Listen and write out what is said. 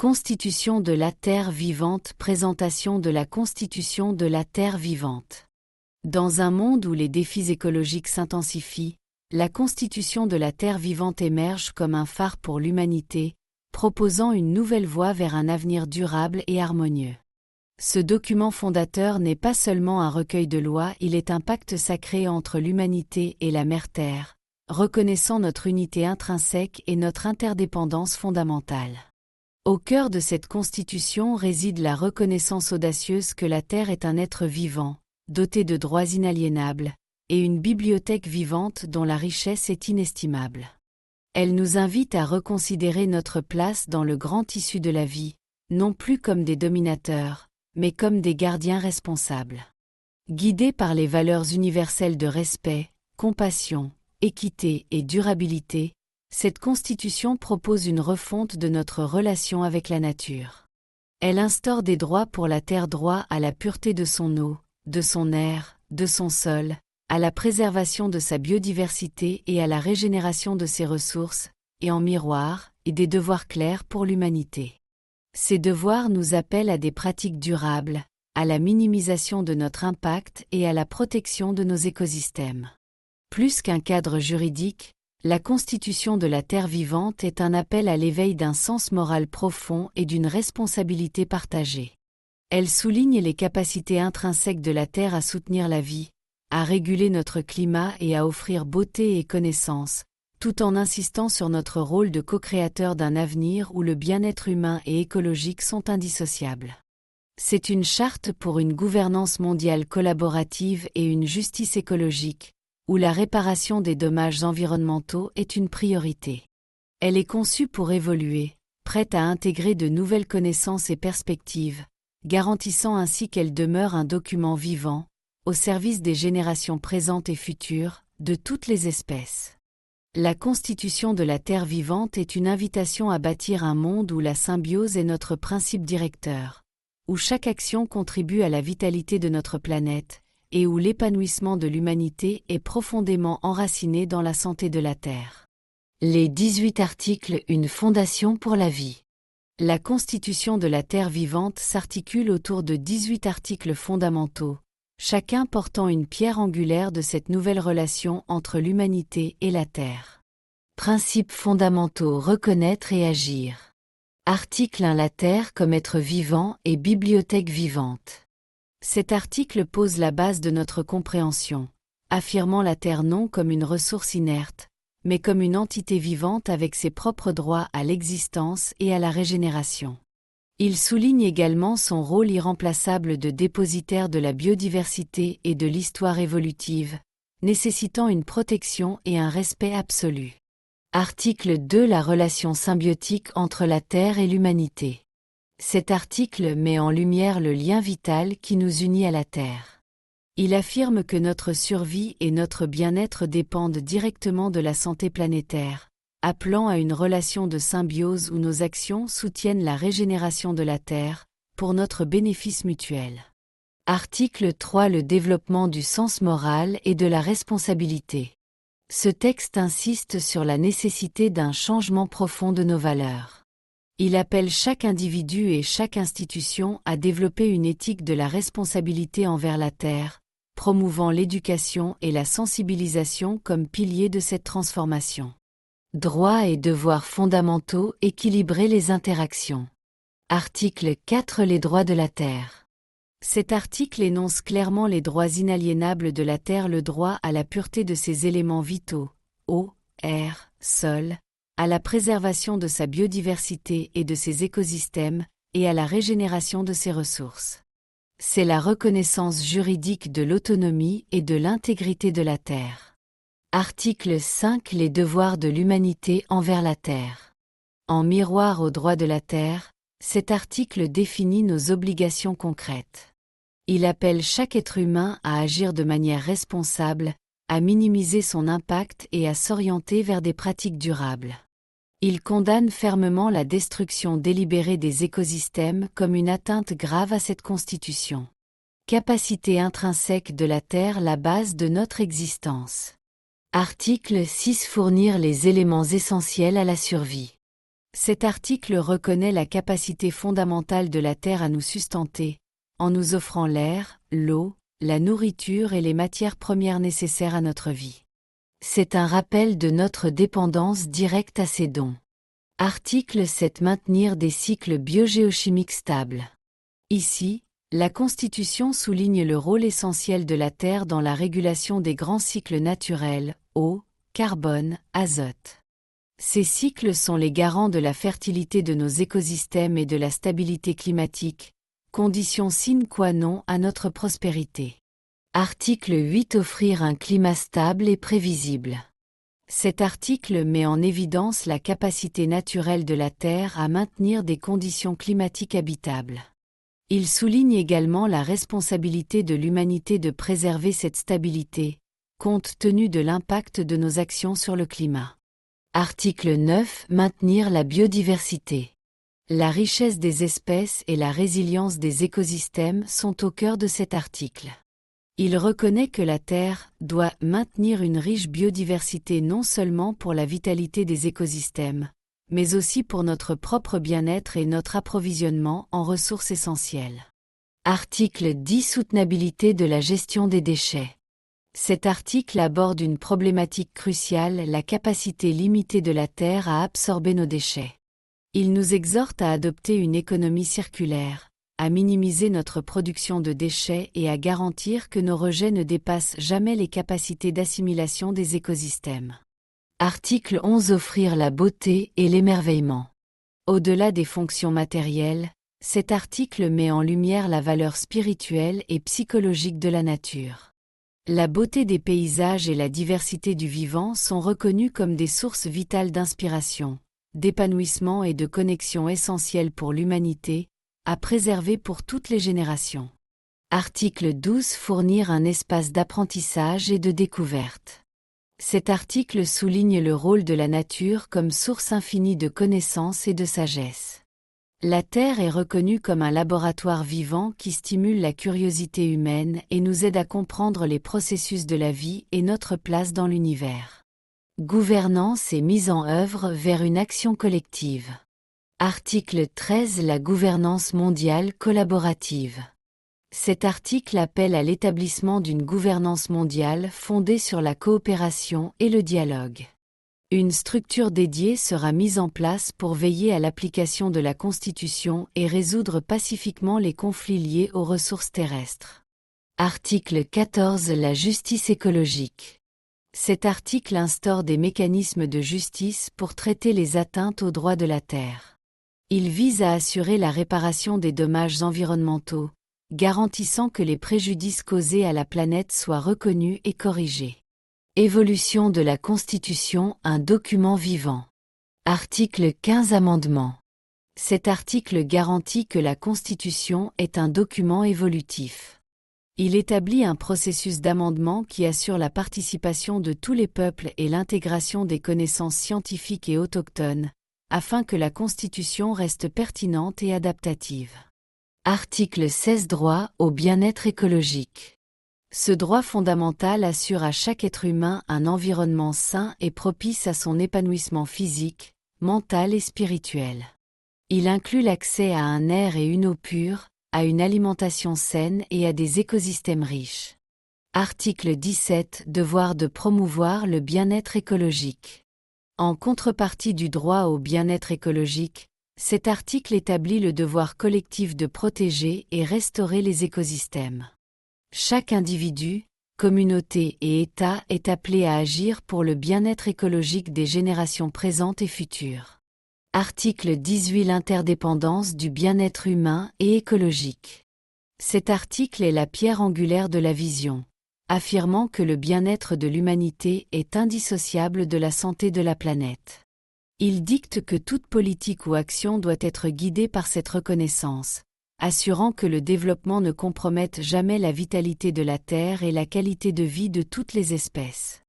Constitution de la Terre vivante. Présentation de la Constitution de la Terre vivante. Dans un monde où les défis écologiques s'intensifient, la Constitution de la Terre vivante émerge comme un phare pour l'humanité, proposant une nouvelle voie vers un avenir durable et harmonieux. Ce document fondateur n'est pas seulement un recueil de lois, il est un pacte sacré entre l'humanité et la Mère Terre, reconnaissant notre unité intrinsèque et notre interdépendance fondamentale. Au cœur de cette Constitution réside la reconnaissance audacieuse que la Terre est un être vivant, doté de droits inaliénables, et une bibliothèque vivante dont la richesse est inestimable. Elle nous invite à reconsidérer notre place dans le grand tissu de la vie, non plus comme des dominateurs, mais comme des gardiens responsables. Guidés par les valeurs universelles de respect, compassion, équité et durabilité, cette Constitution propose une refonte de notre relation avec la nature. Elle instaure des droits pour la Terre, droit à la pureté de son eau, de son air, de son sol, à la préservation de sa biodiversité et à la régénération de ses ressources, et en miroir, et des devoirs clairs pour l'humanité. Ces devoirs nous appellent à des pratiques durables, à la minimisation de notre impact et à la protection de nos écosystèmes. Plus qu'un cadre juridique, la Constitution de la Terre vivante est un appel à l'éveil d'un sens moral profond et d'une responsabilité partagée. Elle souligne les capacités intrinsèques de la Terre à soutenir la vie, à réguler notre climat et à offrir beauté et connaissance, tout en insistant sur notre rôle de co-créateur d'un avenir où le bien-être humain et écologique sont indissociables. C'est une charte pour une gouvernance mondiale collaborative et une justice écologique, où la réparation des dommages environnementaux est une priorité. Elle est conçue pour évoluer, prête à intégrer de nouvelles connaissances et perspectives, garantissant ainsi qu'elle demeure un document vivant, au service des générations présentes et futures, de toutes les espèces. La Constitution de la Terre vivante est une invitation à bâtir un monde où la symbiose est notre principe directeur, où chaque action contribue à la vitalité de notre planète, et où l'épanouissement de l'humanité est profondément enraciné dans la santé de la Terre. Les 18 articles, une fondation pour la vie. La Constitution de la Terre vivante s'articule autour de 18 articles fondamentaux, chacun portant une pierre angulaire de cette nouvelle relation entre l'humanité et la Terre. Principes fondamentaux: reconnaître et agir. Article 1. La Terre comme être vivant et bibliothèque vivante. Cet article pose la base de notre compréhension, affirmant la Terre non comme une ressource inerte, mais comme une entité vivante avec ses propres droits à l'existence et à la régénération. Il souligne également son rôle irremplaçable de dépositaire de la biodiversité et de l'histoire évolutive, nécessitant une protection et un respect absolu. Article 2. La relation symbiotique entre la Terre et l'humanité. Cet article met en lumière le lien vital qui nous unit à la Terre. Il affirme que notre survie et notre bien-être dépendent directement de la santé planétaire, appelant à une relation de symbiose où nos actions soutiennent la régénération de la Terre, pour notre bénéfice mutuel. Article 3. Le développement du sens moral et de la responsabilité. Ce texte insiste sur la nécessité d'un changement profond de nos valeurs. Il appelle chaque individu et chaque institution à développer une éthique de la responsabilité envers la Terre, promouvant l'éducation et la sensibilisation comme piliers de cette transformation. Droits et devoirs fondamentaux, équilibrer les interactions. Article 4. Les droits de la Terre. Cet article énonce clairement les droits inaliénables de la Terre: le droit à la pureté de ses éléments vitaux, eau, air, sol, à la préservation de sa biodiversité et de ses écosystèmes, et à la régénération de ses ressources. C'est la reconnaissance juridique de l'autonomie et de l'intégrité de la Terre. Article 5. Les devoirs de l'humanité envers la Terre. En miroir aux droits de la Terre, cet article définit nos obligations concrètes. Il appelle chaque être humain à agir de manière responsable, à minimiser son impact et à s'orienter vers des pratiques durables. Il condamne fermement la destruction délibérée des écosystèmes comme une atteinte grave à cette Constitution. Capacité intrinsèque de la Terre, la base de notre existence. Article 6. Fournir les éléments essentiels à la survie. Cet article reconnaît la capacité fondamentale de la Terre à nous sustenter, en nous offrant l'air, l'eau, la nourriture et les matières premières nécessaires à notre vie. C'est un rappel de notre dépendance directe à ces dons. Article 7. Maintenir des cycles biogéochimiques stables. Ici, la Constitution souligne le rôle essentiel de la Terre dans la régulation des grands cycles naturels, eau, carbone, azote. Ces cycles sont les garants de la fertilité de nos écosystèmes et de la stabilité climatique, condition sine qua non à notre prospérité. Article 8. Offrir un climat stable et prévisible. Cet article met en évidence la capacité naturelle de la Terre à maintenir des conditions climatiques habitables. Il souligne également la responsabilité de l'humanité de préserver cette stabilité, compte tenu de l'impact de nos actions sur le climat. Article 9. Maintenir la biodiversité. La richesse des espèces et la résilience des écosystèmes sont au cœur de cet article. Il reconnaît que la Terre doit maintenir une riche biodiversité non seulement pour la vitalité des écosystèmes, mais aussi pour notre propre bien-être et notre approvisionnement en ressources essentielles. Article 10. Soutenabilité de la gestion des déchets. Cet article aborde une problématique cruciale, la capacité limitée de la Terre à absorber nos déchets. Il nous exhorte à adopter une économie circulaire, à minimiser notre production de déchets et à garantir que nos rejets ne dépassent jamais les capacités d'assimilation des écosystèmes. Article 11. Offrir la beauté et l'émerveillement. Au-delà des fonctions matérielles, cet article met en lumière la valeur spirituelle et psychologique de la nature. La beauté des paysages et la diversité du vivant sont reconnus comme des sources vitales d'inspiration, d'épanouissement et de connexion essentielles pour l'humanité, à préserver pour toutes les générations. Article 12. Fournir un espace d'apprentissage et de découverte. Cet article souligne le rôle de la nature comme source infinie de connaissances et de sagesse. La Terre est reconnue comme un laboratoire vivant qui stimule la curiosité humaine et nous aide à comprendre les processus de la vie et notre place dans l'univers. Gouvernance et mise en œuvre vers une action collective. Article 13. La gouvernance mondiale collaborative. Cet article appelle à l'établissement d'une gouvernance mondiale fondée sur la coopération et le dialogue. Une structure dédiée sera mise en place pour veiller à l'application de la Constitution et résoudre pacifiquement les conflits liés aux ressources terrestres. Article 14. La justice écologique. Cet article instaure des mécanismes de justice pour traiter les atteintes aux droits de la Terre. Il vise à assurer la réparation des dommages environnementaux, garantissant que les préjudices causés à la planète soient reconnus et corrigés. Évolution de la Constitution, un document vivant. Article 15. Amendement. Cet article garantit que la Constitution est un document évolutif. Il établit un processus d'amendement qui assure la participation de tous les peuples et l'intégration des connaissances scientifiques et autochtones, afin que la Constitution reste pertinente et adaptative. Article 16. Droit au bien-être écologique. Ce droit fondamental assure à chaque être humain un environnement sain et propice à son épanouissement physique, mental et spirituel. Il inclut l'accès à un air et une eau pure, à une alimentation saine et à des écosystèmes riches. Article 17. Devoir de promouvoir le bien-être écologique. En contrepartie du droit au bien-être écologique, cet article établit le devoir collectif de protéger et restaurer les écosystèmes. Chaque individu, communauté et État est appelé à agir pour le bien-être écologique des générations présentes et futures. Article 18. L'interdépendance du bien-être humain et écologique. Cet article est la pierre angulaire de la vision, affirmant que le bien-être de l'humanité est indissociable de la santé de la planète. Il dicte que toute politique ou action doit être guidée par cette reconnaissance, assurant que le développement ne compromette jamais la vitalité de la Terre et la qualité de vie de toutes les espèces.